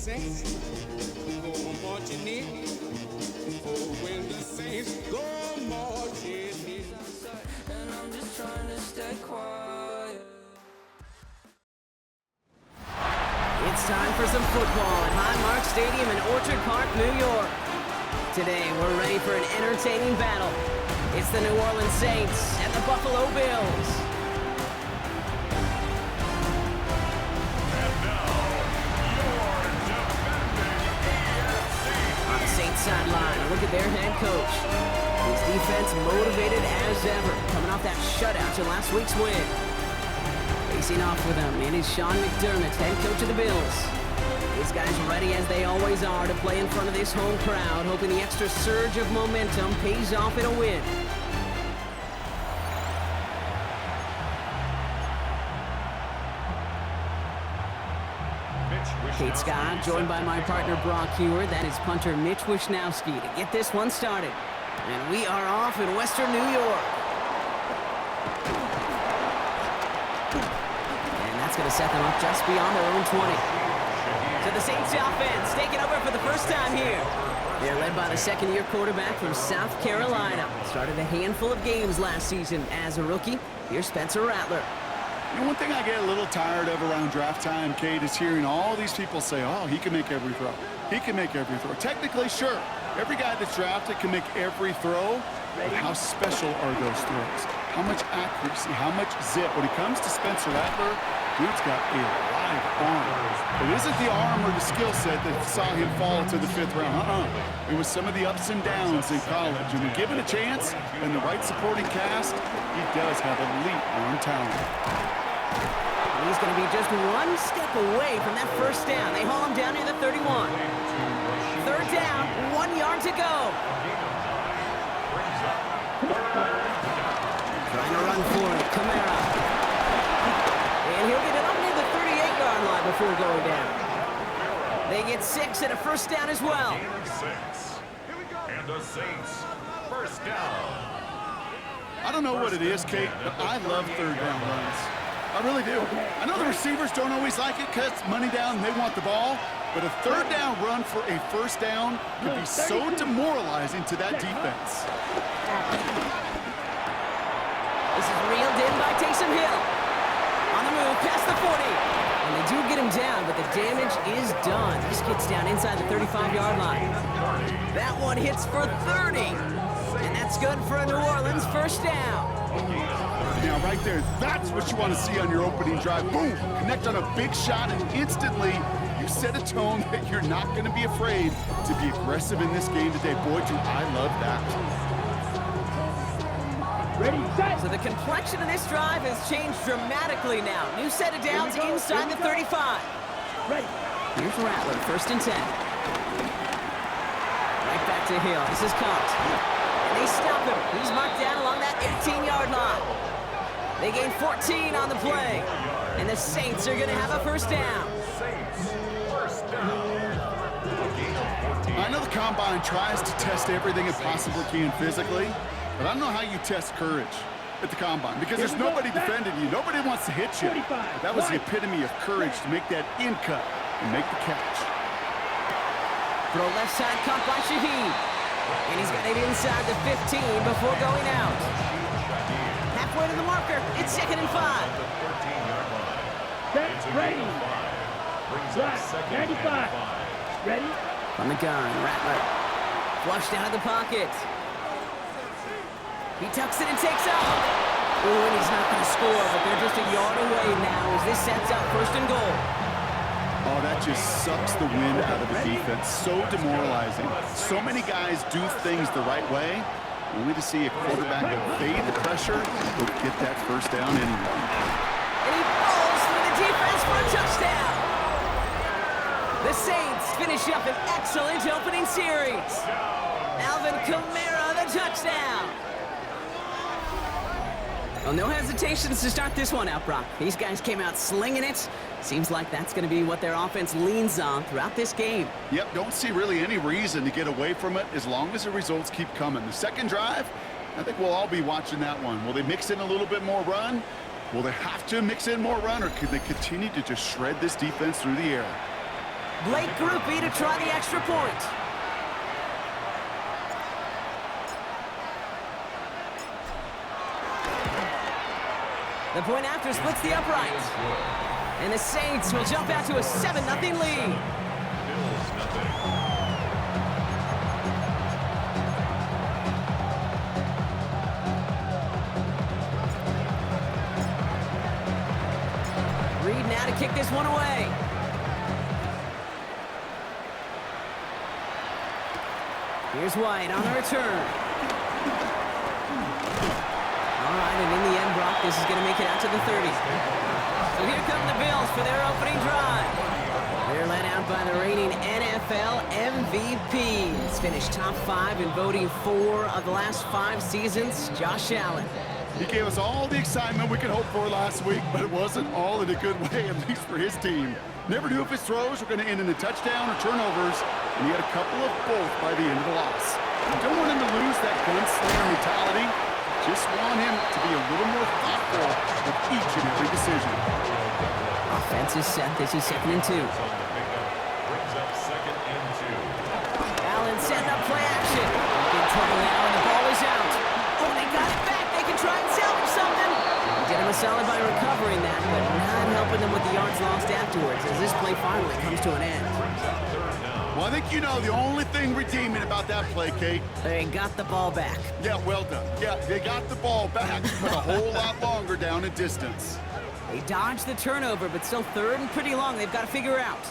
Saints go marching in. Oh, when the Saints go marching in. And I'm just trying to stay quiet. It's time for some football at Highmark Stadium in Orchard Park, New York. Today, we're ready for an entertaining battle. It's the New Orleans Saints and the Buffalo Bills. And now, your defending AFC. On the Saints sideline, a look at their head coach. His defense motivated as ever, coming off that shutout to last week's win. Facing off with him, it is Sean McDermott, head coach of the Bills. These guys ready as they always are to play in front of this home crowd, hoping the extra surge of momentum pays off in a win. Kate Scott, joined by my partner Brock Hewer. That is punter Mitch Wishnowski to get this one started. And we are off in Western New York. And that's going to set them up just beyond their own 20. So the Saints offense taking over for the first time here. They're led by the second-year quarterback from South Carolina. Started a handful of games last season as a rookie. Here's Spencer Rattler. You know, one thing I get a little tired of around draft time, Kate, is hearing all these people say, oh, he can make every throw. He can make every throw. Technically, sure. Every guy that's drafted can make every throw. But how special are those throws? How much accuracy? How much zip? When it comes to Spencer Rattler, dude's got a live arm. It isn't the arm or the skill set that saw him fall to the 5th round. It was some of the ups and downs in college. And when given a chance and the right supporting cast, he does have elite arm talent. He's going to be just one step away from that first down. They haul him down near the 31. 3rd down, 1 yard to go. Trying to run for it, Kamara. And he'll get it up near the 38-yard line before going down. They get 6 and a first down as well. And the Saints, first down. I don't know what it is, Kate, but I love 3rd down runs. I really do. I know the receivers don't always like it because money down and they want the ball, but a 3rd down run for a first down can be so demoralizing to that defense. This is reeled in by Taysom Hill. On the move, past the 40. And they do get him down, but the damage is done. This gets down inside the 35-yard line. That one hits for 30. And that's good for a New Orleans first down. Now, right there, that's what you want to see on your opening drive. Boom! Connect on a big shot, and instantly you set a tone that you're not going to be afraid to be aggressive in this game today. Boy, do I love that. Ready, set. So the complexion of this drive has changed dramatically now. New set of downs inside the 35. Ready. Here's Rattler, 1st and 10. Right back to Hill. This is caught. And they stop him. He's marked down along that 18-yard line. They gain 14 on the play. And the Saints are going to have a first down. I know the Combine tries to test everything it possibly can physically, but I don't know how you test courage at the Combine because there's nobody defending you. Nobody wants to hit you. But that was the epitome of courage to make that in cut and make the catch. Throw left side caught by Shaheed. And he's got it inside the 15 before going out. Halfway to the marker, it's 2nd and 5. Ready. 95. Ready. From the gun, Rattler. Flushed out of the pocket. He tucks it and takes off. Ooh, and he's not going to score, but they're just a yard away now as this sets up 1st and goal. Oh, that just sucks the wind out of the defense. So demoralizing. So many guys do things the right way, only to see a quarterback evade the pressure will get that first down anyway. And he falls through the defense for a touchdown. The Saints finish up an excellent opening series. Alvin Kamara, the touchdown. Well, no hesitations to start this one out, Brock. These guys came out slinging it. Seems like that's going to be what their offense leans on throughout this game. Yep, don't see really any reason to get away from it as long as the results keep coming. The second drive, I think we'll all be watching that one. Will they mix in a little bit more run? Will they have to mix in more run, or could they continue to just shred this defense through the air? Blake Groupie to try the extra point. The point after splits the upright. And the Saints will jump out to a 7-0 lead. Reed now to kick this one away. Here's White on the return. All right, and in the end, Brock, this is going to make it out to the 30. So here come the Bills for their opening drive. They're led out by the reigning NFL MVPs. Finished top 5 in voting 4 of the last 5 seasons, Josh Allen. He gave us all the excitement we could hope for last week, but it wasn't all in a good way, at least for his team. Never knew if his throws were going to end in a touchdown or turnovers, and he had a couple of both by the end of the loss. You don't want him to lose that gunslinger mentality. Just want him to be a little more thoughtful with each and every decision. Offense is set. This is 2nd and 2. Brings up 2nd and 2. Allen setting up play action. Big trouble now, and the ball is out. Oh, they got it back. They can try and salvage something. Did him a solid by recovering that, but not helping them with the yards lost afterwards as this play finally comes to an end. Well, I think you know the only thing redeeming about that play, Kate. They got the ball back. Yeah, well done. Yeah, they got the ball back, but a whole lot longer down in distance. They dodged the turnover, but still 3rd and pretty long. They've got to figure out.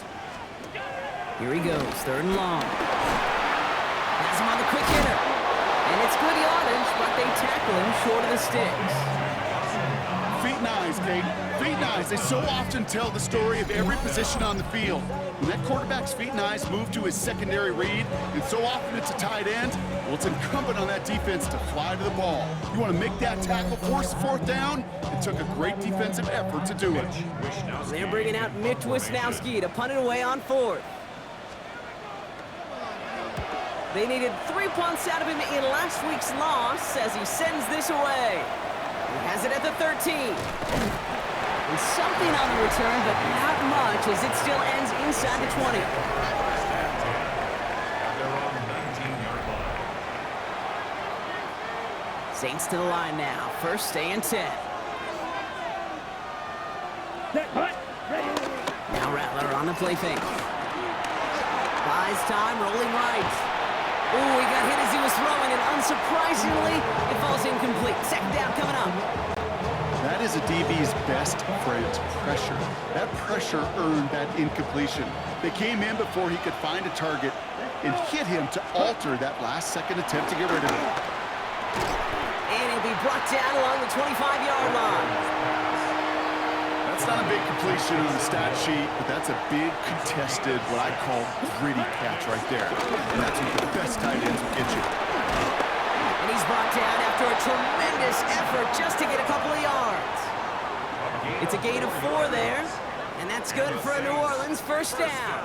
Here he goes, 3rd and long. Has him on the quick hitter. And it's good yardage, but they tackle him short of the sticks. Feet and eyes, Kate. Feet and eyes. They so often tell the story of every position on the field. When that quarterback's feet and eyes move to his secondary read, and so often it's a tight end, well, it's incumbent on that defense to fly to the ball. You want to make that tackle, force the 4th down. It took a great defensive effort to do it. They're bringing out Mitch Wisnowski to punt it away on 4th. They needed 3 punts out of him in last week's loss as he sends this away. He has it at the 13. And something on the return, but not much as it still ends inside the 20. They're on the 19-yard line. Saints to the line now. 1st and 10. Now Rattler on the play fake. Buys time, rolling right. Ooh, he got hit as he was throwing, and unsurprisingly, it falls incomplete. 2nd down coming up. That is a DB's best friend, pressure. That pressure earned that incompletion. They came in before he could find a target and hit him to alter that last-second attempt to get rid of him. And he'll be brought down along the 25-yard line. That's not a big completion on the stat sheet, but that's a big contested, what I call gritty catch right there. And that's what the best tight ends will get you. And he's brought down after a tremendous effort just to get a couple of yards. It's a gain of 4 there, and that's good for a New Orleans 1st down.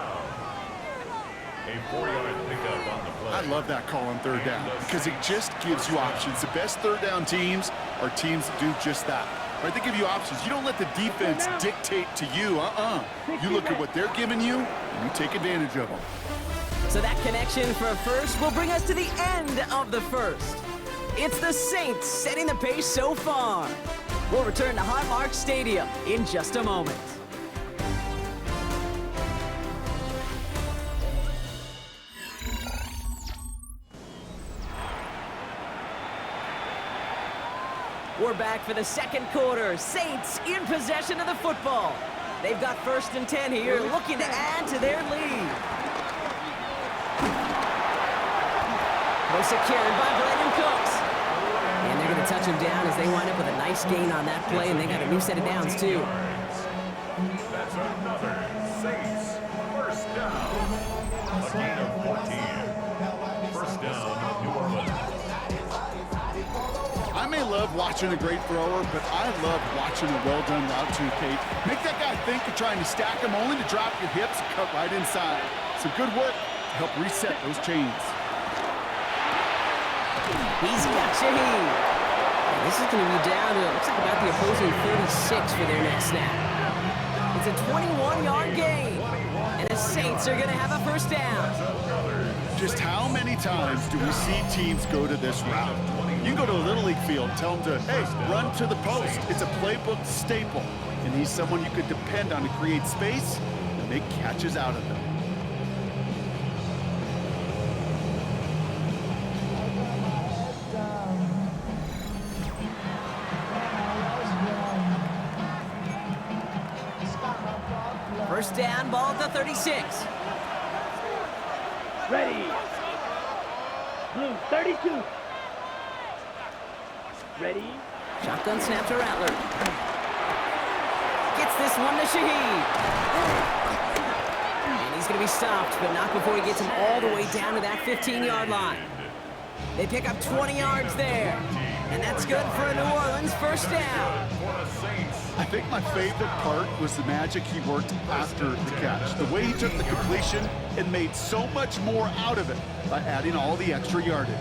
A 4-yard pickup on the play. I love that call on 3rd down because it just gives you options. The best 3rd down teams are teams that do just that. Right, they give you options. You don't let the defense dictate to you. You look at what they're giving you, and you take advantage of them. So that connection for a first will bring us to the end of the 1st. It's the Saints setting the pace so far. We'll return to Highmark Stadium in just a moment. We're back for the 2nd quarter. Saints in possession of the football. They've got 1st and 10 here, looking to add to their lead. Close carried by Brandon Cooks. And they're going to touch him down as they wind up with a nice gain on that play, and they got a new set of downs, too. That's another Saints 1st down. A gain of 14. 1st down, New Orleans. I may love watching a great thrower, but I love watching a well-done route too, Kate. Make that guy think you're trying to stack him only to drop your hips and cut right inside. Some good work to help reset those chains. He's got Shaheed. And this is going to be down to, it looks like about the opposing 36 for their next snap. It's a 21-yard gain. And a Saints are going to have a first down. Just how many times do we see teams go to this route? You go to a Little League field and tell them to, hey, run to the post. It's a playbook staple. And he's someone you could depend on to create space and make catches out of them. First down, ball at the 36. Ready. Blue, 32. Ready. Shotgun snap to Rattler. Gets this one to Shaheed. And he's going to be stopped, but not before he gets him all the way down to that 15-yard line. They pick up 20 yards there. And that's good for a New Orleans first down. I think my favorite part was the magic he worked after the catch. The way he took the completion and made so much more out of it by adding all the extra yardage.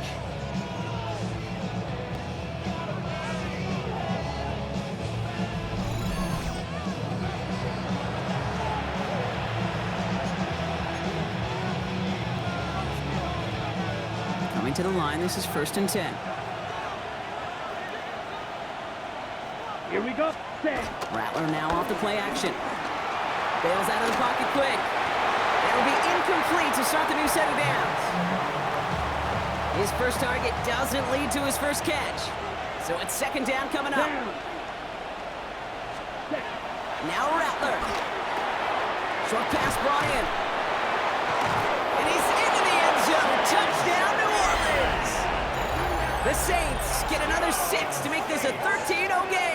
Coming to the line, this is 1st and 10. Here we go. Set. Rattler now off the play action. Bails out of the pocket quick. That'll be incomplete to start the new set of downs. His first target doesn't lead to his first catch. So it's 2nd down coming up. Down. Set. Now Rattler. Short pass brought in. And he's into the end zone. Touchdown, New Orleans. The Saints get another 6 to make this a 13-0 game.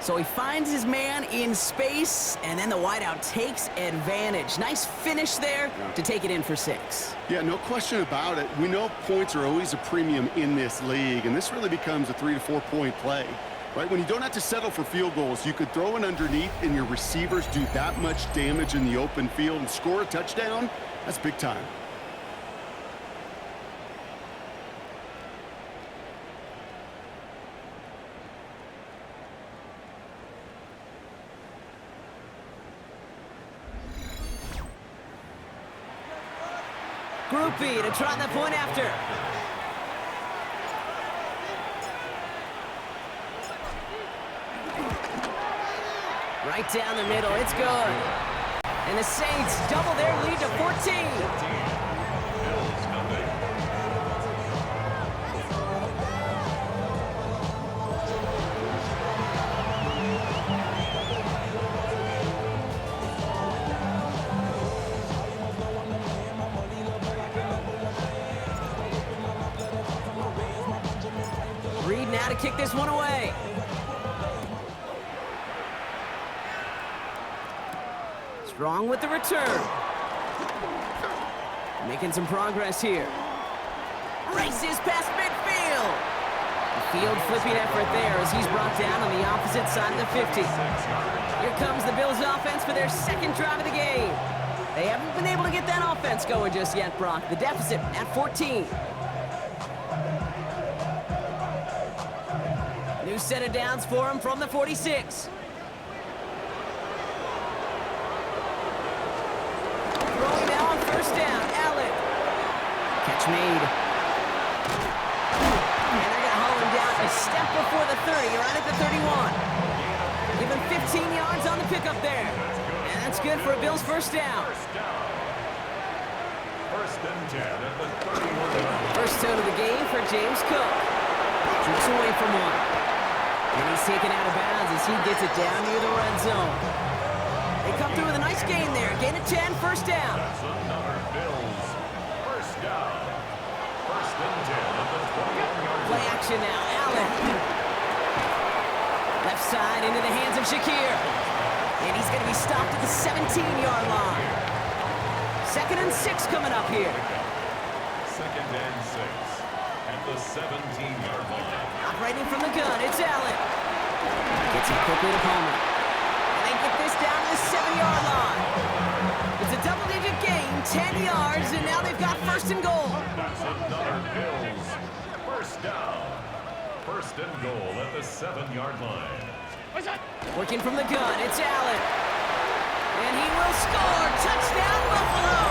So he finds his man in space, and then the wideout takes advantage. Nice finish there to take it in for 6. Yeah, no question about it. We know points are always a premium in this league, and this really becomes a 3 to 4 point play. Right? When you don't have to settle for field goals, you could throw it underneath and your receivers do that much damage in the open field and score a touchdown. That's big time. Group B to try the point after. Right down the middle, it's good. And the Saints double their lead to 14. Reed now to kick this one away. Strong with the return. Making some progress here. Races past midfield. A field flipping effort there as he's brought down on the opposite side of the 50. Here comes the Bills offense for their 2nd drive of the game. They haven't been able to get that offense going just yet, Brock. The deficit at 14. New set of downs for him from the 46. Throwing now on 1st down, Allen. Catch made. And they're going to haul him down a step before the 30, right at the 31. Give him 15 yards on the pickup there. And that's good for a Bills first down. First and 10 at the 31. First tone of the game for James Cook. Drifts away from one. And he's taken out of bounds as he gets it down near the red zone. They come through with a nice gain there. Gain of 10, first down. That's another Bills first down. First and 10 at the 21-yard Play action now, Allen. Left side into the hands of Shakir. And he's going to be stopped at the 17-yard line. 2nd and 6 coming up here. 2nd and 6 at the 17-yard line. Operating from the gun, it's Allen. Gets it quickly to Palmer. And they get this down to the 7-yard line. It's a double-digit gain, 10 yards, and now they've got 1st and goal. That's another Bills first down. 1st and goal at the 7-yard line. Working from the gun, it's Allen. And he will score. Touchdown, Buffalo.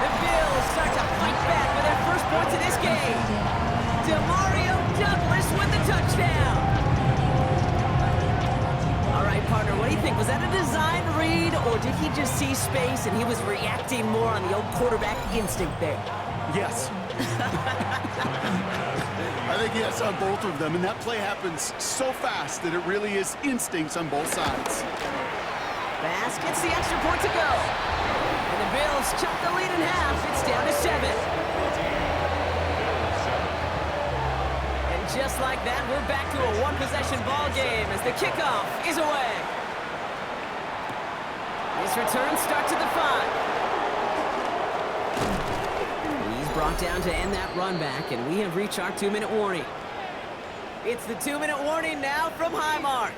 The Bills start to fight back with their first points of this game. Demario Douglas with the touchdown. All right, partner, what do you think? Was that a design read, or did he just see space and he was reacting more on the old quarterback instinct there? Yes. I think yes on both of them, and that play happens so fast that it really is instincts on both sides. Bass gets the extra point to go. And the Bills chop the lead in half. It's down to 7. And just like that, we're back to a one-possession ball game as the kickoff is away. This return starts at the 5. He's brought down to end that run back, and we have reached our 2-minute warning. It's the 2-minute warning now from Highmark.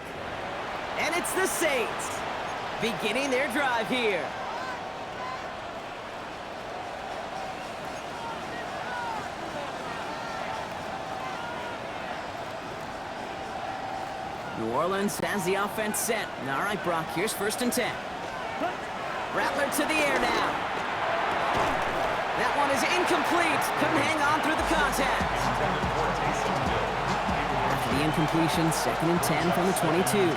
And it's the Saints beginning their drive here. New Orleans has the offense set. All right, Brock, here's 1st and 10. Rattler to the air now. That one is incomplete. Couldn't hang on through the contact. After the incompletion, 2nd and 10 from the 22.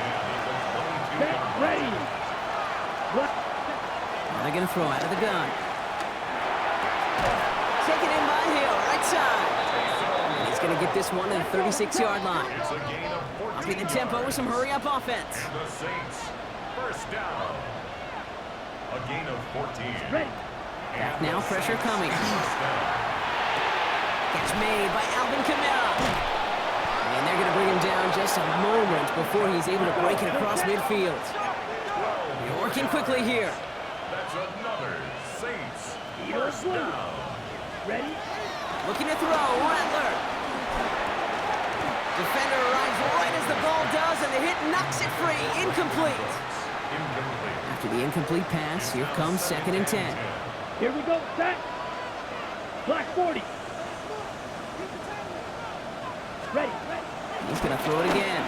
Get ready. Now they're going to throw out of the gun. Taken in by Hill, right side. And he's going to get this one to the 36-yard line. Upping the tempo with some hurry-up offense. The Saints, 1st down. A gain of 14. Ready. Back now, pressure coming. Catch made by Alvin Kamara. And they're going to bring him down just a moment before he's able to break it across midfield. They're working quickly here. That's another Saints. Eagles blue. Ready. Looking to throw, Rattler. Defender arrives right as the ball does, and the hit knocks it free. Incomplete. After the incomplete pass, here comes 2nd and 10. Here we go. Set. Black 40. Ready. He's going to throw it again.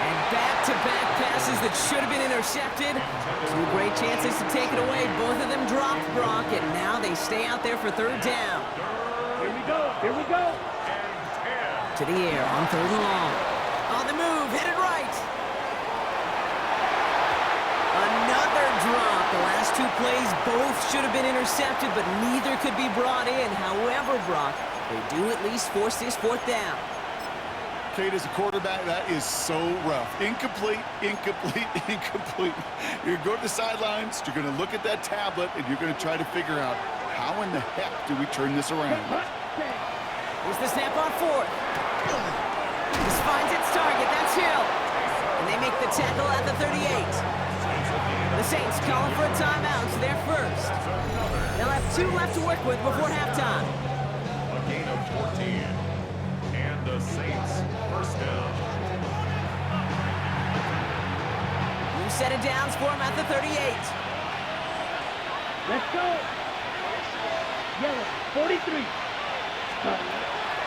And back-to-back passes that should have been intercepted. 2 great chances to take it away. Both of them dropped, Brock, and now they stay out there for 3rd down. Here we go. Here we go. To the air on 3rd and long. On the move, headed right. Another drop. The last 2 plays both should have been intercepted, but neither could be brought in. However, Brock, they do at least force this 4th down. Kate, as a quarterback, that is so rough. Incomplete, incomplete, incomplete. You're going to go to the sidelines, you're going to look at that tablet, and you're going to try to figure out how in the heck do we turn this around. Here's the snap on 4th. This finds its target. That's Hill. And they make the tackle at the 38. The Saints calling for a timeout. They're first. They'll have 2 left to work with before halftime. A gain of 14. And the Saints, 1st down. New set of downs for him at the 38. Let's go. Yellow 43.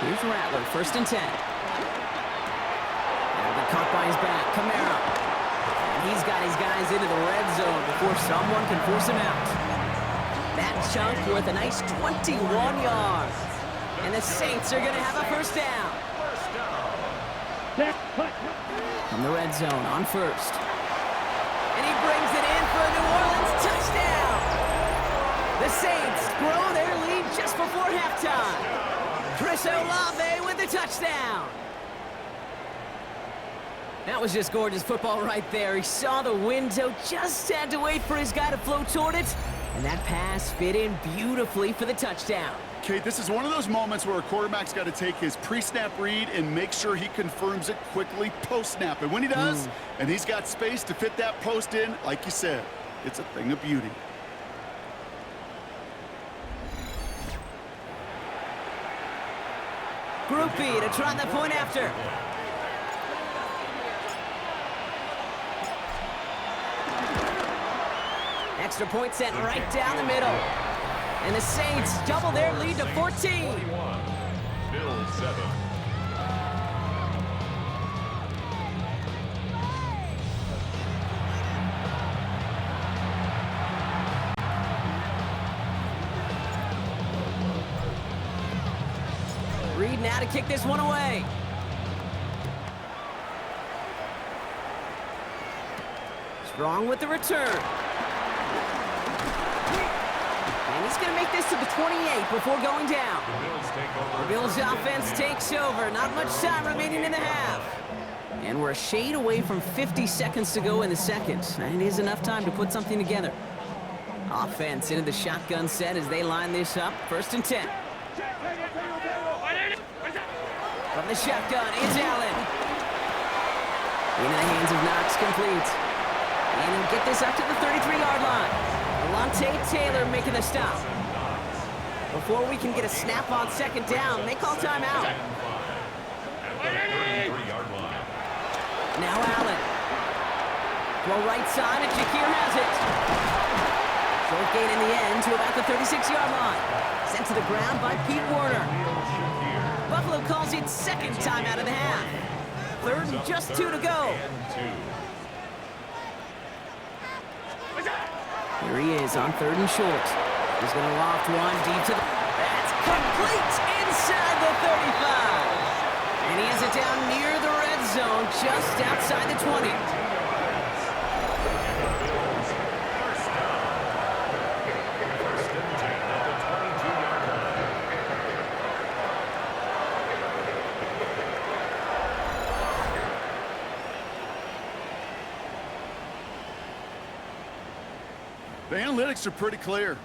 Here's Rattler, 1st and 10. And the caught by his back, Kamara. And he's got his guys into the red zone before someone can force him out. That chunk worth a nice 21 yards. And the Saints are going to have a 1st down. From the red zone on 1st. And he brings it in for a New Orleans touchdown. The Saints grow their lead just before halftime. Chris Olave with the touchdown. That was just gorgeous football right there. He saw the window, just had to wait for his guy to float toward it, and that pass fit in beautifully for the touchdown. Kate, this is one of those moments where a quarterback's got to take his pre-snap read and make sure he confirms it quickly post-snap. And when he does, and he's got space to fit that post in, like you said, it's a thing of beauty. Group B to try the point after. Extra point set right down the middle. And the Saints double their lead to 14. Bills 7. Reed now to kick this one away. Strong with the return. And he's going to make this to the 28 before going down. The Bills offense takes over. Not much time remaining in the half. And we're a shade away from 50 seconds to go in the second. And it is enough time to put something together. Offense into the shotgun set as they line this up. 1st and 10. From the shotgun, it's Allen. Into the hands of Knox, complete. And he'll get this up to the 33-yard line. Alontae Taylor making the stop. Before we can get a snap on 2nd down, they call timeout. Now Allen. Throw right side, and Shakir has it. Short gain in the end to about the 36-yard line. Sent to the ground by Pete Werner. Buffalo calls it 2nd time out of the half. 3rd and just 2 to go. Here he is on 3rd and short. He's going to loft one deep to the... That's complete inside the 35. And he has it down near the red zone, just outside the 20. The analytics are pretty clear.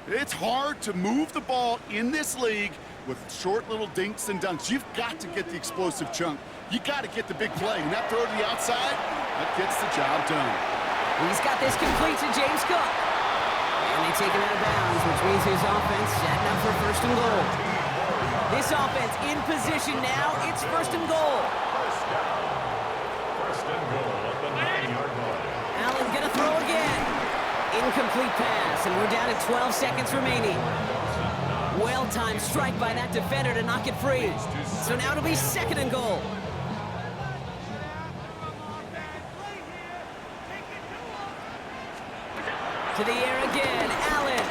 It's hard to move the ball in this league with short little dinks and dunks. You've got to get the explosive chunk. You got to get the big play. And that throw to the outside, that gets the job done. He's got this complete to James Cook. And they take him out of bounds, which means his offense setting up for 1st and goal. This offense in position now. It's 1st and goal. First and goal at the 9-yard line. Allen gonna throw again. Incomplete pass, and we're down to 12 seconds remaining. Well-timed strike by that defender to knock it free. So now it'll be 2nd and goal. To the air again, Allen.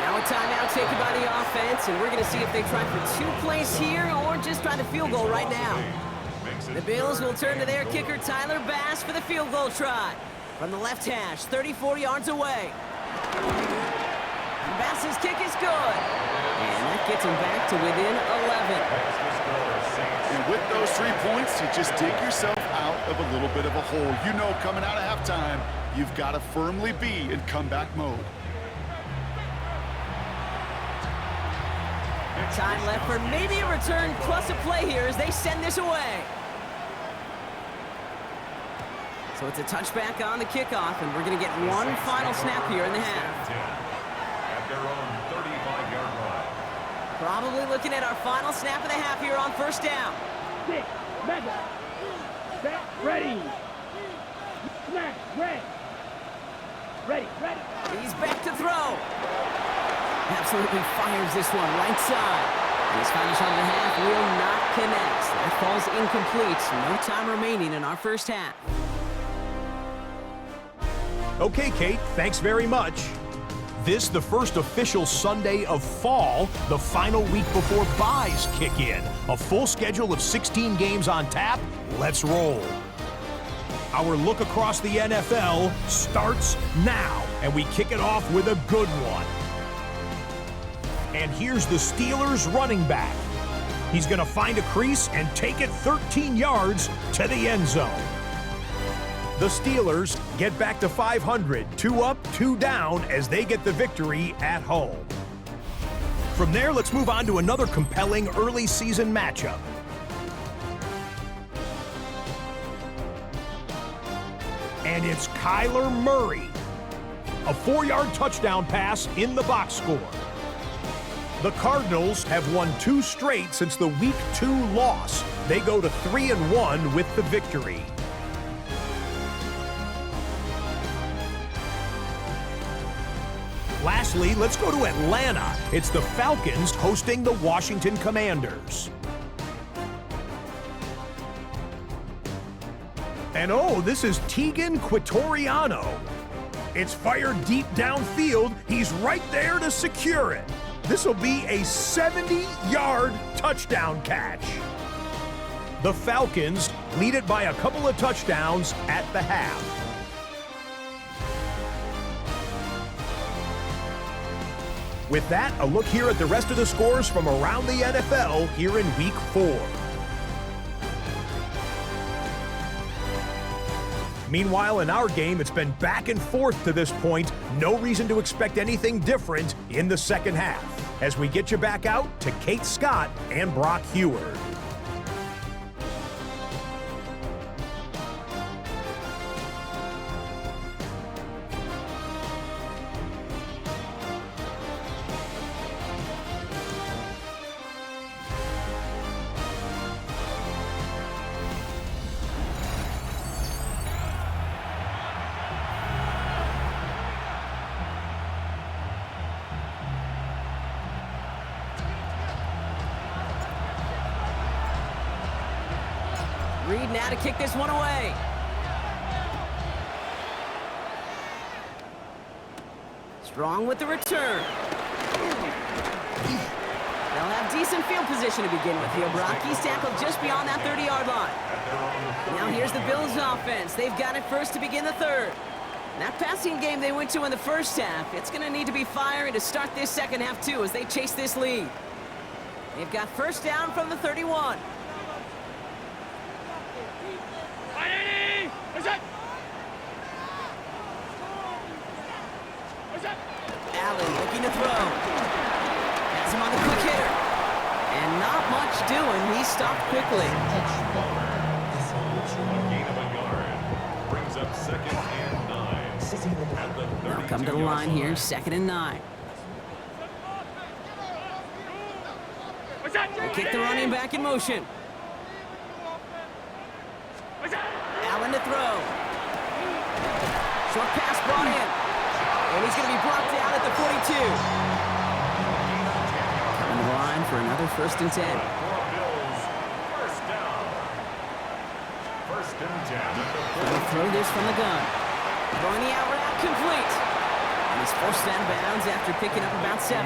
Now a timeout taken by the offense, and we're going to see if they try for 2 plays here or just try the field goal right now. The Bills will turn to their kicker, Tyler Bass, for the field goal try. From the left hash, 34 yards away. Bass's kick is good. And that gets him back to within 11. And with those 3 points, you just dig yourself out of a little bit of a hole. You know, coming out of halftime, you've got to firmly be in comeback mode. Time left for maybe a return plus a play here as they send this away. So it's a touchback on the kickoff, and we're going to get one final snap here in the half. At their own 35-yard line. Probably looking at our final snap of the half here on 1st down. 6, mega. Set, ready. Snap, ready. Ready. He's back to throw. Absolutely fires this one right side. And his final shot of the half will not connect. That falls incomplete. No time remaining in our 1st half. Okay, Kate, thanks very much. This, the first official Sunday of fall, the final week before byes kick in. A full schedule of 16 games on tap. Let's roll. Our look across the NFL starts now, and we kick it off with a good one. And here's the Steelers running back. He's going to find a crease and take it 13 yards to the end zone. The Steelers get back to 500, 2 up, 2 down as they get the victory at home. From there, let's move on to another compelling early season matchup. And it's Kyler Murray. A 4-yard touchdown pass in the box score. The Cardinals have won 2 straight since the Week 2 loss. They go to 3-1 with the victory. Lastly, let's go to Atlanta. It's the Falcons hosting the Washington Commanders. And oh, this is Tegan Quitoriano. It's fired deep downfield. He's right there to secure it. This will be a 70-yard touchdown catch. The Falcons lead it by a couple of touchdowns at the half. With that, a look here at the rest of the scores from around the NFL here in Week 4. Meanwhile, in our game, it's been back and forth to this point. No reason to expect anything different in the second half, as we get you back out to Kate Scott and Brock Heward. Reed now to kick this one away. Strong with the return. They'll have decent field position to begin with here. Brock, he's tackled just beyond that 30-yard line. Now here's the Bills offense. They've got it first to begin the third. That passing game they went to in the first half, it's going to need to be fiery to start this second half too as they chase this lead. They've got first down from the 31. Allen looking to throw. Has him on the quick hitter. And not much doing. He stopped quickly. A gain of a yard. Brings up second and 9. At the They'll come to the line here, second and 9. They kick the running back in motion. Allen to throw. Short pass brought in. And he's going to be brought down at the 42. Coming to the line for another first and 10. First down. First and 10. They'll throw this from the gun. Throwing the out route complete. And he's forced out of bounds after picking up about 7.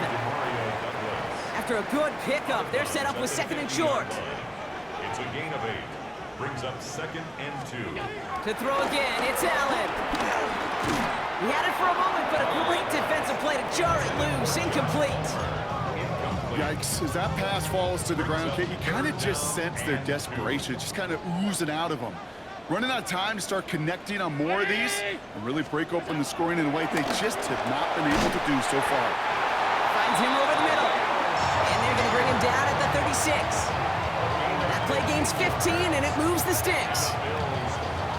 After a good pickup, they're set up with second and short. It's a gain of 8. Brings up second and 2. To throw again, it's Allen. He had it for a moment, but a great defensive play to jar it loose. Incomplete. Yikes, as that pass falls to the ground, Kate, you kind of just sense their desperation, just kind of oozing out of them. Running out of time to start connecting on more of these and really break open the scoring in a way they just have not been able to do so far. Finds him over the middle. And they're going to bring him down at the 36. That play gains 15, and it moves the sticks.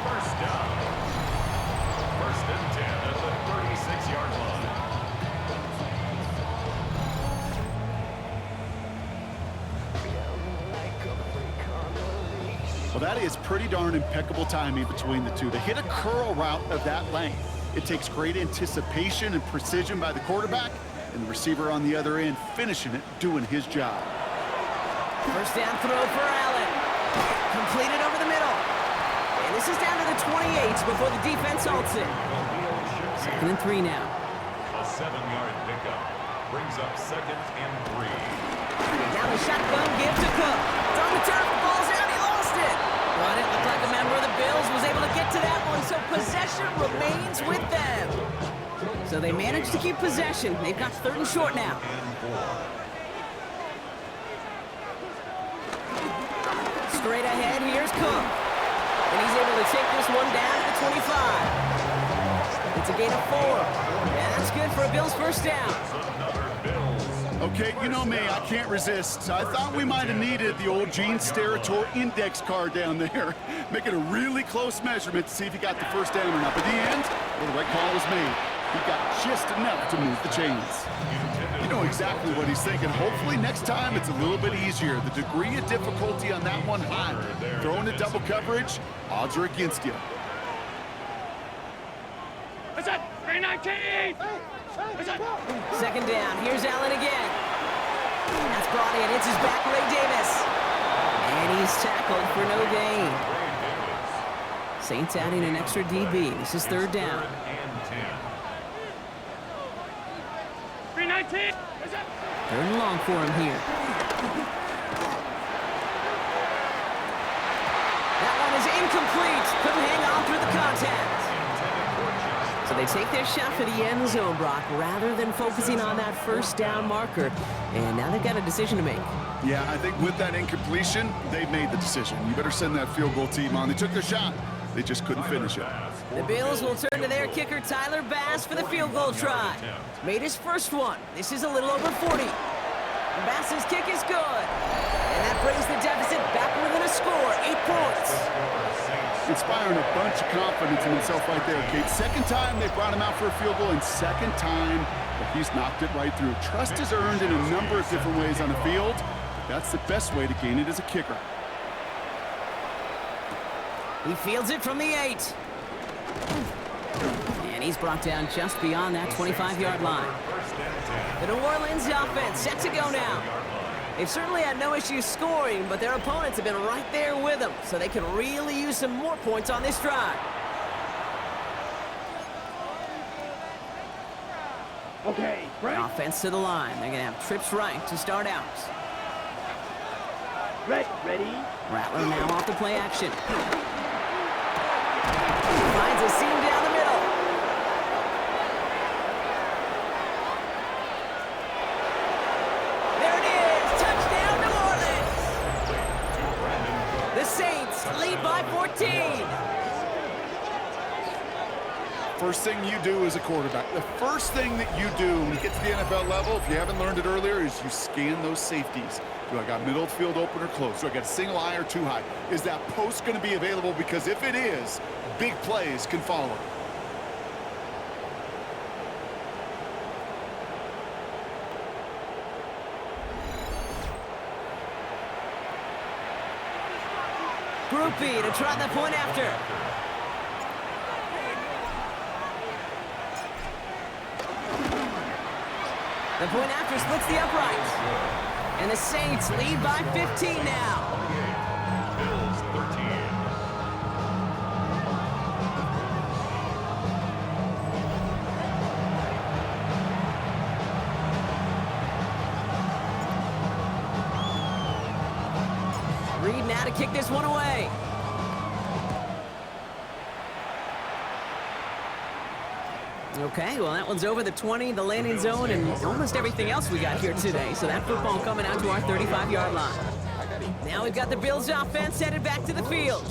First down. First and 10 at the 36-yard line. Well, that is pretty darn impeccable timing between the two. To hit a curl route of that length, it takes great anticipation and precision by the quarterback, and the receiver on the other end finishing it, doing his job. First down throw for Allen. Completed over the middle. And this is down to the 28 before the defense halts it. Second and 3 now. A 7-yard pickup brings up second and 3. Down the shotgun, gives to Cook. Throwing the turf, ball's out, he lost it. But it looked like a member of the Bills was able to get to that one, so possession remains with them. So they managed to keep possession. They've got third and short now. Straight ahead, here's Cook. And he's able to take this one down to the 25. It's a gain of 4. And that's good for a Bills first down. Okay, you know me, I can't resist. I thought we might have needed the old Gene Steratore index card down there. Making a really close measurement to see if he got the first down or not. But in the end, well, the right call was made. He got just enough to move the chains. You know exactly what he's thinking. Hopefully next time it's a little bit easier. The degree of difficulty on that one high. Throwing a double coverage, odds are against you. What's up? 319! Second down. Here's Allen again. That's brought in. It's his back, Ray Davis. And he's tackled for no gain. Saints adding an extra DB. This is third down. 319! What's up? Third and long for him here. That one is incomplete. Couldn't hang on through the contact. So they take their shot for the end zone, Brock, rather than focusing on that first down marker. And now they've got a decision to make. Yeah, I think with that incompletion, they've made the decision. You better send that field goal team on. They took their shot. They just couldn't finish it. The Bills will turn to their kicker, Tyler Bass, for the field goal try. Made his first one. This is a little over 40. Bass's kick is good. And that brings the deficit back within a score, 8 points. Inspiring a bunch of confidence in himself right there, Kate. Second time they brought him out for a field goal, and second time that he's knocked it right through. Trust is earned in a number of different ways on the field, but that's the best way to gain it as a kicker. He fields it from the 8. And he's brought down just beyond that 25-yard line. The New Orleans offense set to go now. They've certainly had no issues scoring, but their opponents have been right there with them, so they can really use some more points on this drive. Okay, Frank. Offense to the line. They're going to have trips right to start out. Ready. Rattler now off the play action. Finds a seam down the middle. There it is. Touchdown, New Orleans. The Saints lead by 14. First thing you do as a quarterback, the first thing that you do when you get to the NFL level, if you haven't learned it earlier, is you scan those safeties. Do I got middle of the field open or close? Do I got a single high or two high? Is that post going to be available? Because if it is, big plays can follow. Groupie to try the point after. The point after splits the uprights. And the Saints lead by 15 now. Bills 13. Reed now to kick this one away. Okay, well, that one's over the 20, the landing zone, and almost everything else we got here today. So that football coming out to our 35-yard line. Now we've got the Bills offense headed back to the field.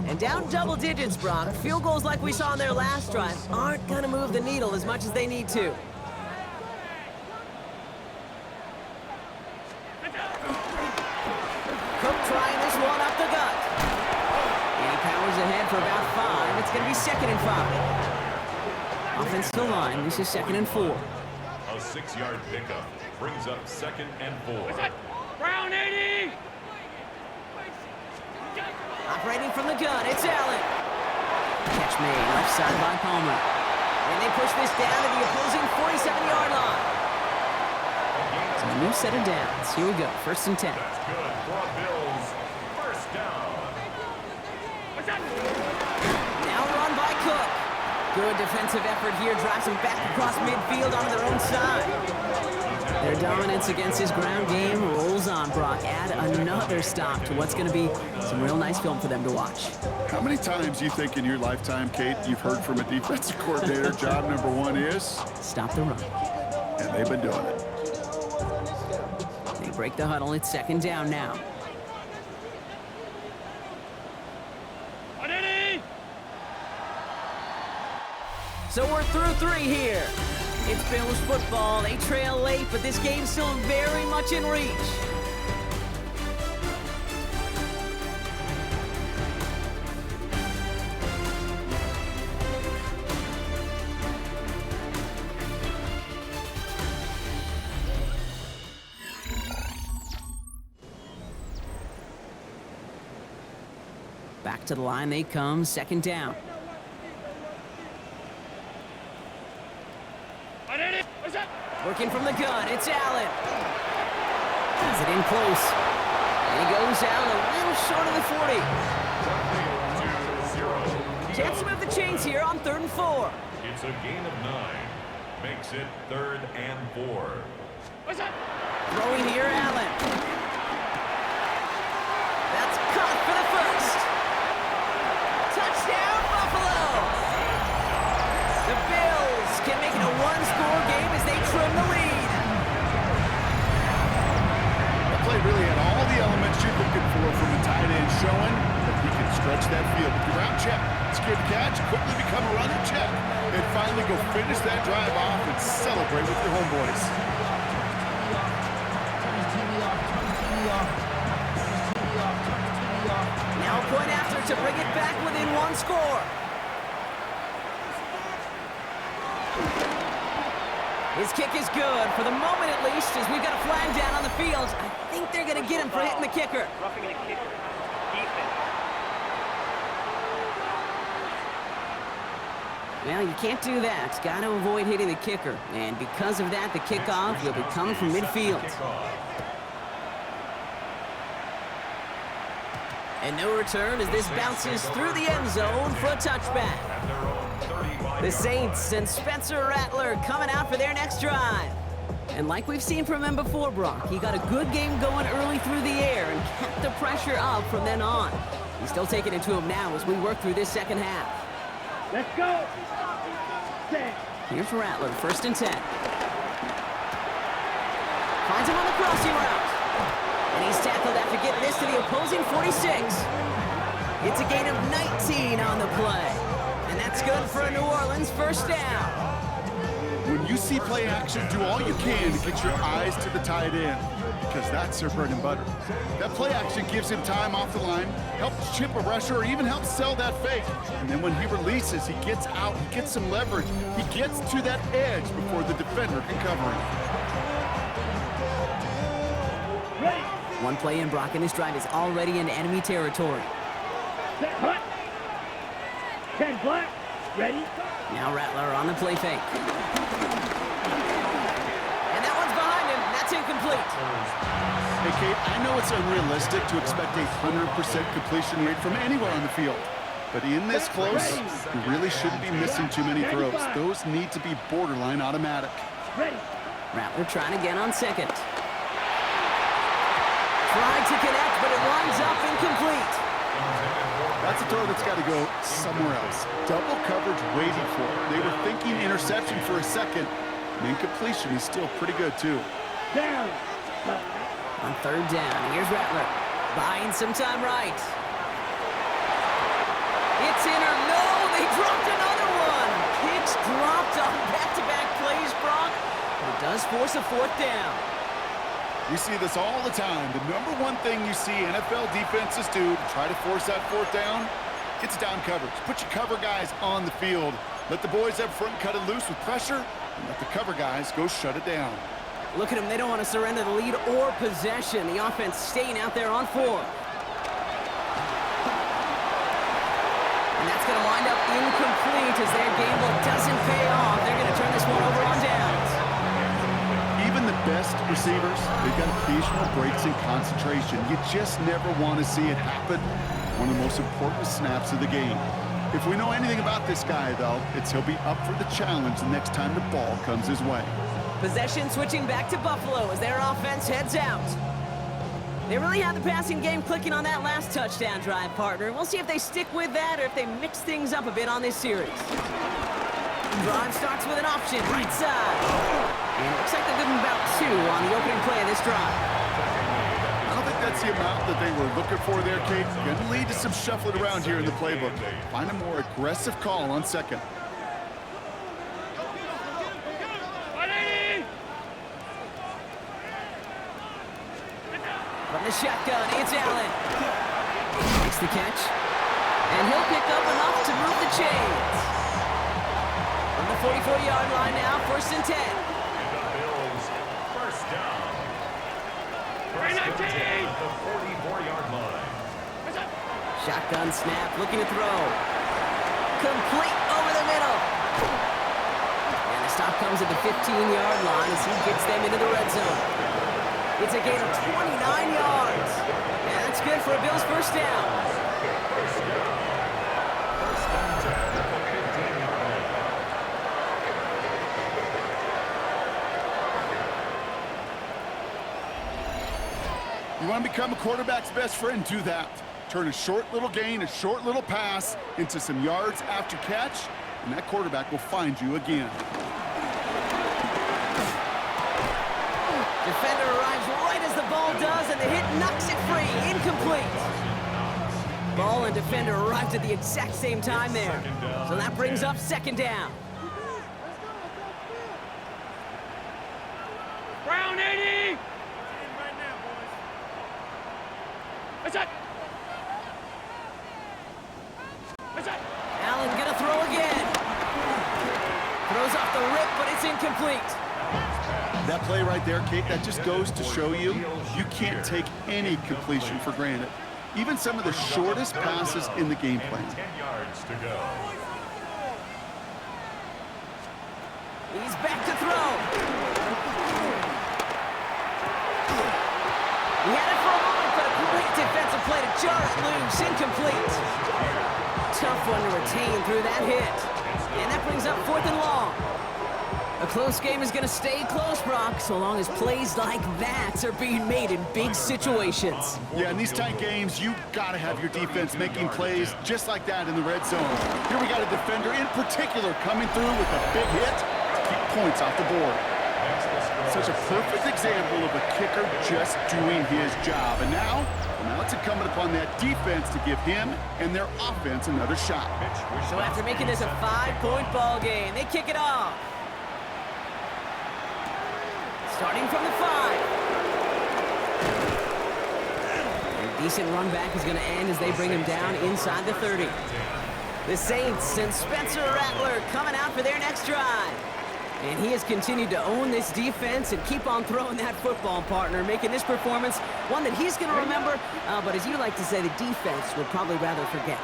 And down double digits, Brock. Field goals like we saw in their last drive aren't going to move the needle as much as they need to. Cook trying this one up the gut. And he powers ahead for about 5. It's going to be 2nd and 5. Offensive line, this is 2nd and 4. A 6-yard pickup brings up 2nd and 4. Brown 80. Operating from the gun, it's Allen. Catch made, left side by Palmer. And they push this down to the opposing 47-yard line. So a new set of downs. Here we go, 1st and 10. That's good for Bills. First down. Now run by Cook. Good defensive effort here, drives him back across midfield onto their own side. Their dominance against his ground game rolls on, Brock. Add another stop to what's going to be some real nice film for them to watch. How many times do you think in your lifetime, Kate, you've heard from a defensive coordinator, job number 1 is? Stop the run. And they've been doing it. They break the huddle. It's 2nd down now. So we're through 3 here. It's Bills football. They trail late, but this game's still very much in reach. Back to the line they come, 2nd down. Working from the gun, it's Allen. Has it in close. And he goes out a little short of the 40. Chance to move the chains here on 3rd and 4. It's a gain of 9. Makes it 3rd and 4. Throwing here, Allen. That's caught for the first. Touchdown, Buffalo! The Bills can make it a one-score game as they trim the lead. That play really had all the elements you're looking for from a tight end, showing that he can stretch that field. With your route check, scared to catch, quickly become a runner check, and finally go finish that drive off and celebrate with your homeboys. Now a point after to bring it back within one score. His kick is good, for the moment at least, as we've got a flag down on the field. I think they're going to get him for hitting the kicker. Roughing the kicker. Defense. Well, you can't do that. Got to avoid hitting the kicker. And because of that, the kickoff will be coming from midfield. And no return as this bounces through the end zone for a touchback. The Saints and Spencer Rattler coming out for their next drive. And like we've seen from him before, Brock, he got a good game going early through the air and kept the pressure up from then on. He's still taking it to him now as we work through this second half. Let's go. Set. Here's Rattler, 1st and 10. Finds him on the crossing route. And he's tackled after getting this to the opposing 46. It's a gain of 19 on the play. And that's good for a New Orleans first down. When you see play action, do all you can to get your eyes to the tight end, because that's their bread and butter. That play action gives him time off the line, helps chip a rusher, or even helps sell that fake. And then when he releases, he gets out, he gets some leverage. He gets to that edge before the defender can cover him. Ready. One play in, Brock, and this drive is already in enemy territory. Set. Hut. 10 black. Ready. Now Rattler on the play fake. And that one's behind him. That's incomplete. Hey, Kate, I know it's unrealistic to expect a 100% completion rate from anywhere on the field. But in this close, you really shouldn't be missing too many throws. Those need to be borderline automatic. Ready. Rattler trying again on second. Tried to connect, but it winds up incomplete. That's a throw that's got to go somewhere else. Double coverage waiting for it. They were thinking interception for a second. And incompletion is still pretty good, too. Down. On 3rd down, here's Rattler. Buying some time right. It's in or no, they dropped another one. Kicks dropped on back-to-back plays, Brock. It does force a 4th down. We see this all the time. The number one thing you see NFL defenses do to try to force that 4th down, it's down coverage. Put your cover guys on the field. Let the boys up front cut it loose with pressure, and let the cover guys go shut it down. Look at them. They don't want to surrender the lead or possession. The offense staying out there on 4. And that's going to wind up incomplete as their gamble doesn't pay off. They're going to turn this one over on downs. Even the best receivers, they've got occasional breaks in concentration. You just never want to see it happen. One of the most important snaps of the game. If we know anything about this guy, though, it's he'll be up for the challenge the next time the ball comes his way. Possession switching back to Buffalo as their offense heads out. They really had the passing game clicking on that last touchdown drive, partner. We'll see if they stick with that or if they mix things up a bit on this series. Drive starts with an option, right side. And it looks like they're giving about 2 on the opening play of this drive. I don't think that's the amount that they were looking for there, Kate. Going to lead to some shuffling around here in the playbook. Find a more aggressive call on second. From the shotgun, it's Allen. Makes the catch. And he'll pick up enough to move the chains. From the 44-yard line now, 1st and 10. The Bills, first down. First and 10 at the 44-yard line. Shotgun snap, looking to throw. Complete over the middle. And the stop comes at the 15-yard line as he gets them into the red zone. It's a gain of 29 yards. And that's good for a Bills first down. First down. First and 10 at the 15-yard line. You want to become a quarterback's best friend? Do that. Turn a short little gain, a short little pass into some yards after catch, and that quarterback will find you again. Defender arrives right as the ball does, and the hit knocks it free. Incomplete. Ball and defender arrived at the exact same time there. So that brings up second down. Brown 80! What's that? Allen gonna throw again. Throws off the rip, but it's incomplete. That play right there, Kate, that just goes to show you can't take any completion for granted. Even some of the shortest passes in the game plan. 10 yards to go. He's back to throw. He had it for a moment, but a great defensive play to jar it loose. Incomplete. Tough one to retain through that hit. And that brings up 4th and long. A close game is going to stay close, Brock, so long as plays like that are being made in big situations. Yeah, in these tight games, you got to have your defense making plays just like that in the red zone. Here we got a defender in particular coming through with a big hit to keep points off the board. Such a perfect example of a kicker just doing his job. And now it's incumbent upon that defense to give him and their offense another shot. So after making this a 5-point ball game, they kick it off. Starting from the 5. A decent run back is going to end as they bring him down inside the 30. The Saints and Spencer Rattler coming out for their next drive. And he has continued to own this defense and keep on throwing that football, partner, making this performance one that he's going to remember, but as you like to say, the defense would probably rather forget.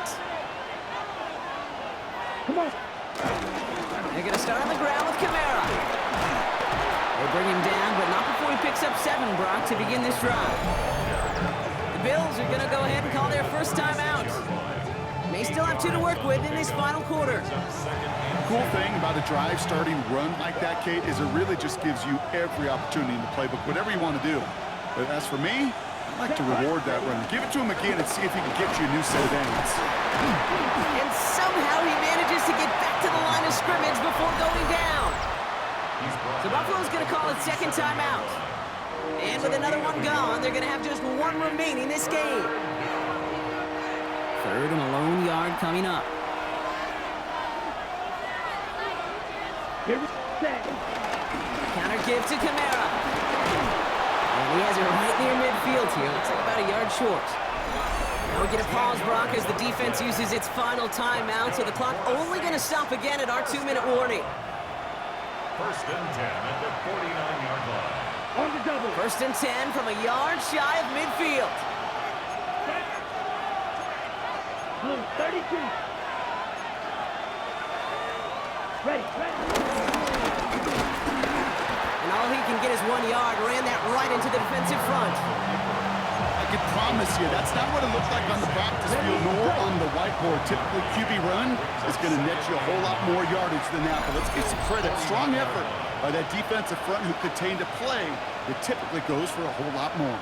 Come on. They're going to start on the ground with Kamara. They bring him down, but not before he picks up 7, Brock, to begin this drive. The Bills are going to go ahead and call their first time out. May still have 2 to work with in this final quarter. The cool thing about a drive starting run like that, Kate, is it really just gives you every opportunity in the playbook, whatever you want to do. But as for me, I'd like to reward that runner. Give it to him again and see if he can get you a new set of downs. And somehow he manages to get back to the line of scrimmage before going down. So Buffalo's going to call it second timeout. And with another one gone, they're going to have just 1 remaining this game. 3rd and a lone yard coming up. Counter give to Kamara. And he has it right near midfield here. Looks like about a yard short. Now we get a pause, Brock, as the defense uses its final timeout. So the clock only going to stop again at our 2-minute warning. 1st and 10 at the 49-yard line. On the double. 1st and 10 from a yard shy of midfield. 32. Ready. And all he can get is 1 yard. Ran that right into the defensive front. I can promise you, that's not what it looks like on the practice field nor on the whiteboard. Typically, QB run is going to net you a whole lot more yardage than that. But let's give some credit. Strong effort by that defensive front who contained a play that typically goes for a whole lot more.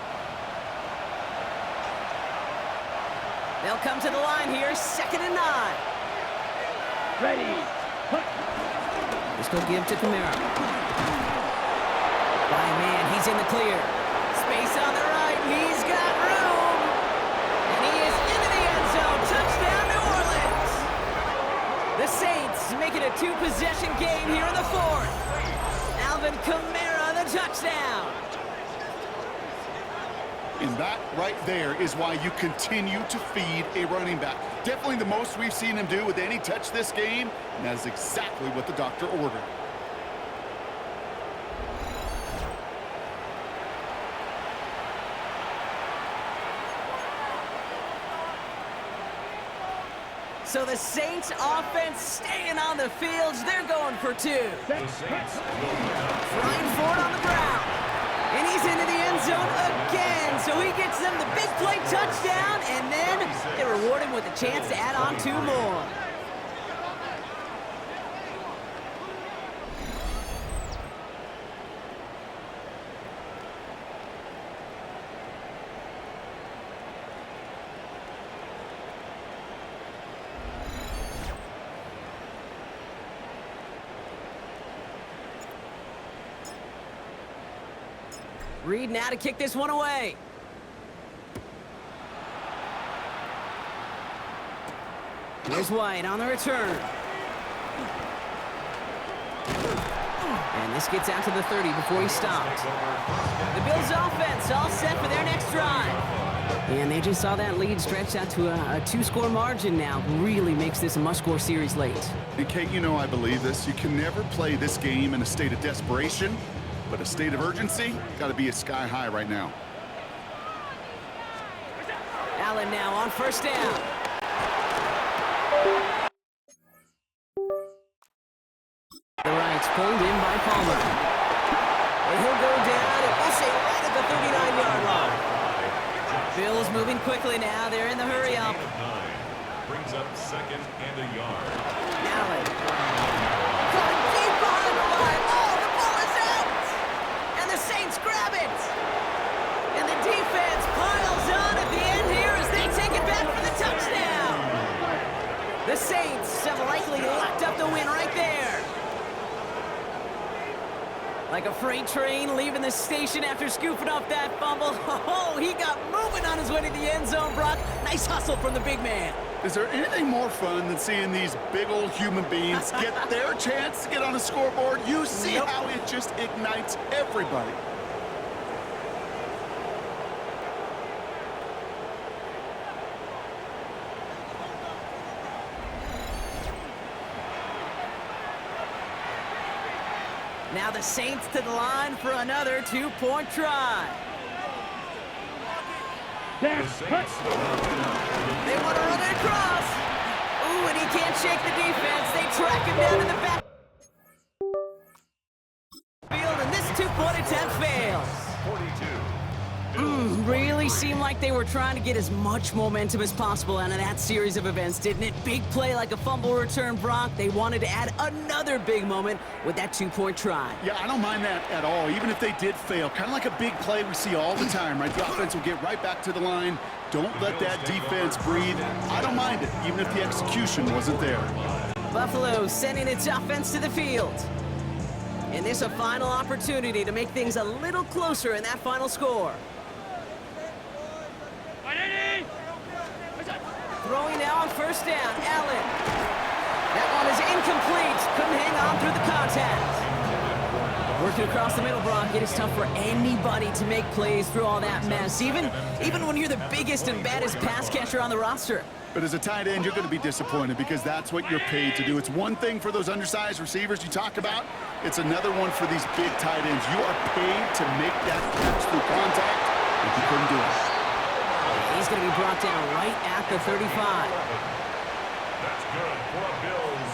They'll come to the line here, 2nd and 9. Ready. Let's go give to Kamara. My man, he's in the clear. Space on the right, he's got room. And he is into the end zone. Touchdown, New Orleans. The Saints make it a 2-possession game here in the 4th. Alvin Kamara, the touchdown. And that right there is why you continue to feed a running back. Definitely the most we've seen him do with any touch this game, and that is exactly what the doctor ordered. So the Saints offense staying on the fields. They're going for 2. Flying forward on the ground. And he's into the end zone again. So he gets them the big play touchdown, and then they reward him with a chance to add on 2 more. Reed now to kick this one away. Here's White on the return. And this gets out to the 30 before he stopped. The Bills offense all set for their next drive. And they just saw that lead stretch out to a two-score margin now. Really makes this a must-score series late. And Kate, you know I believe this. You can never play this game in a state of desperation, but a state of urgency got to be a sky high right now. Allen now on first down. The right's pulled in by Palmer. And he'll go down, and we'll say right at the 39-yard line. Bills moving quickly now. They're in the hurry-up. Brings up second and a yard. Allen. Coming deep behind the line. Oh, the ball is out! And the Saints grab it! And the defense piles on at the end here as they take it back for the touchdown! The Saints have likely locked up the win right there. Like a freight train leaving the station after scooping up that fumble. Oh, he got moving on his way to the end zone, Brock. Nice hustle from the big man. Is there anything more fun than seeing these big old human beings get their chance to get on a scoreboard? You see how it just ignites everybody. Now the Saints to the line for another two-point try. There, The Saints They want to run it across. Ooh, and he can't shake the defense. They track him down in the back field, and this two-point attempt fails. 42. Really seemed like they were trying to get as much momentum as possible out of that series of events, didn't it? Big play like a fumble return, Brock. They wanted to add another big moment with that two-point try. Yeah, I don't mind that at all, even if they did fail. Kind of like a big play we see all the time, right? The offense will get right back to the line. Don't let that defense breathe. I don't mind it, even if the execution wasn't there. Buffalo sending its offense to the field. And this a final opportunity to make things a little closer in that final score. Throwing now on first down, Allen. That one is incomplete. Couldn't hang on through the contact. Working across the middle, Brock, it is tough for anybody to make plays through all that mess, even when you're the biggest and baddest pass catcher on the roster. But as a tight end, you're going to be disappointed because that's what you're paid to do. It's one thing for those undersized receivers you talk about. It's another one for these big tight ends. You are paid to make that catch through contact, and you couldn't do it. He's going to be brought down right at the 35. That's good for a Bills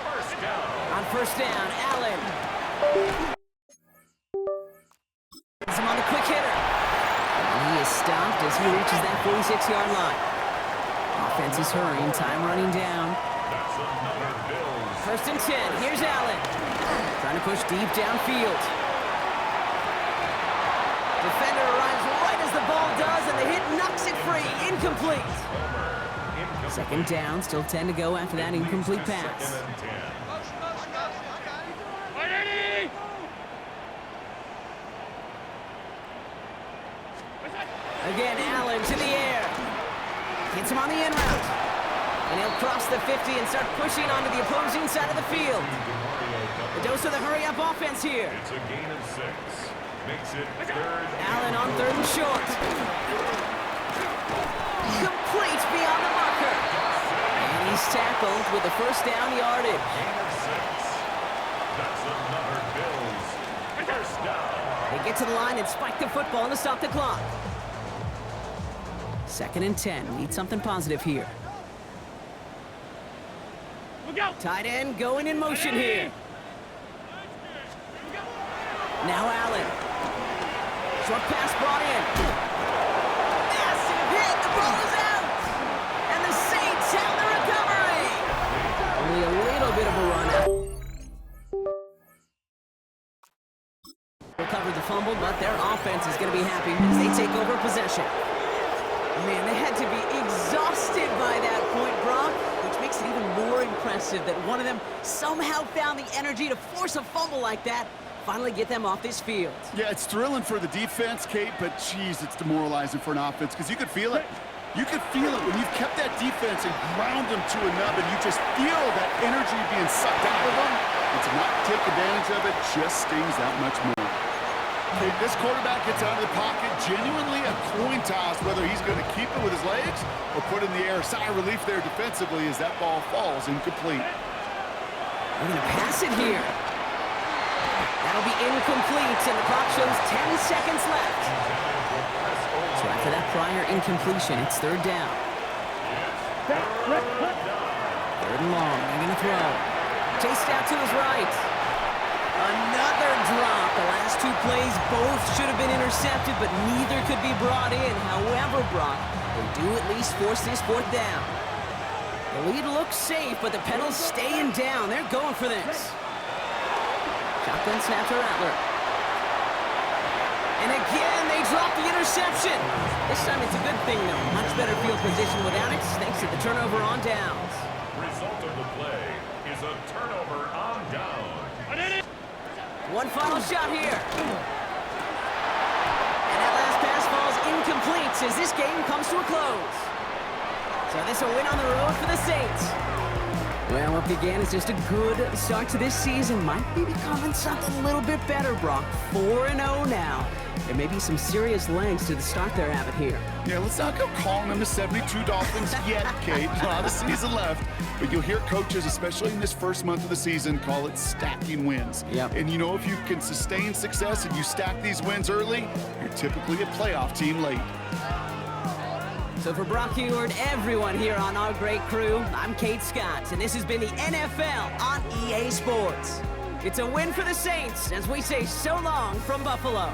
first down. On first down, Allen. He's on the quick hitter. And he is stopped as he reaches that 46-yard line. Offense is hurrying, time running down. That's another Bills. First and 10, here's Allen. Trying to push deep downfield. Defender arrives right as the ball does, and the hit knocks it free. Incomplete. Second down, still 10 to go after that incomplete pass. Second and 10. Again, Allen to the air. Hits him on the in route. And he'll cross the 50 and start pushing onto the opposing side of the field. The dose of the hurry-up offense here. It's a gain of 6. Makes it third. Allen on third and short. Complete beyond the marker. And he's tackled with the first down yardage. Gain of 6. That's another Bills first down. They get to the line and spike the football to stop the clock. Second and 10. Need something positive here. Tight end going in motion here. Now Allen. Short pass brought in. Massive hit. The ball is out. And the Saints have the recovery. Only a little bit of a run out. Recovered the fumble, but their offense is going to be happy as they take over possession. Man, they had to be exhausted by that point, Brock, which makes it even more impressive that one of them somehow found the energy to force a fumble like that, finally get them off this field. Yeah, it's thrilling for the defense, Kate, but geez, it's demoralizing for an offense because you could feel it. You could feel it when you've kept that defense and ground them to a nub, and you just feel that energy being sucked out of them. And to not take advantage of it just stings that much more. Okay, this quarterback gets out of the pocket, genuinely a coin toss whether he's going to keep it with his legs or put it in the air. Sigh of relief there defensively as that ball falls incomplete. We're going to pass it here. That'll be incomplete, and the clock shows 10 seconds left. So after that prior incompletion, it's third down. Third and long, they're going to throw. Chased out to his right. Another drop. The last two plays both should have been intercepted, but neither could be brought in. However, Brock, they do at least force this fourth down. The lead looks safe, but the pedal's staying down. They're going for this. Shotgun snap to Rattler. And again, they drop the interception. This time it's a good thing, though. Much better field position without it, thanks to the turnover on downs. Result of the play is a turnover on down. One final shot here. And that last pass falls incomplete as this game comes to a close. So this a win on the road for the Saints. Well, what began as just a good start to this season might be becoming something a little bit better, Brock. 4-0 now. There may be some serious legs to the start they're having here. Yeah, let's not go calling them the 72 Dolphins yet, Kate. A lot of season left. But you'll hear coaches, especially in this first month of the season, call it stacking wins. Yep. And you know, if you can sustain success and you stack these wins early, you're typically a playoff team late. So for Brock Heward, everyone here on our great crew, I'm Kate Scott, and this has been the NFL on EA Sports. It's a win for the Saints as we say so long from Buffalo.